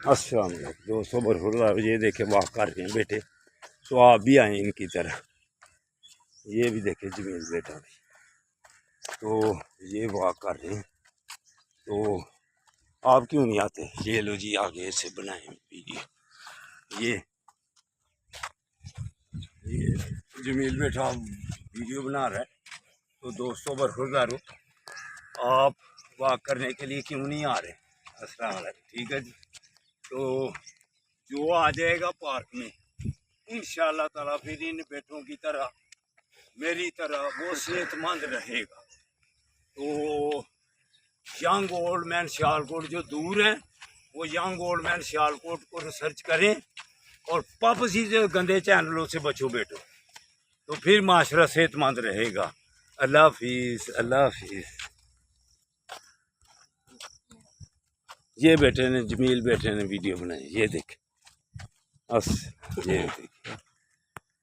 अस्सलाम वालेकुम दोस्तों, बरखुरदार ये देखे वाक कर रहे हैं बेटे, तो आप भी आए इनकी तरह। ये भी देखे जमील बेटा भी, तो ये वाक कर रहे हैं। तो आप क्यों नहीं आते? ये लो जी, आगे से बनाए वीडियो। ये जमील बेटा वीडियो बना रहा है। तो दोस्तों बरखुरदारों, आप वाक करने के लिए क्यों नहीं आ रहे? अस्सलाम वालेकुम, ठीक है जी। तो जो आ जाएगा पार्क में इंशाअल्लाह ताला, फिर इन बेटों की तरह मेरी तरह वो सेहतमंद रहेगा। तो यंग ओल्ड मैन सियालकोट जो दूर हैं, वो यंग ओल्ड मैन सियालकोट को रिसर्च करें और पपसी से गंदे चैनलों से बचो बेटो, तो फिर माशरा सेहतमंद रहेगा। अल्लाह हाफिज़, अल्लाह हाफिज़। ये बेटे ने, जमील बेटे ने वीडियो बनाई, ये देख, ये देख।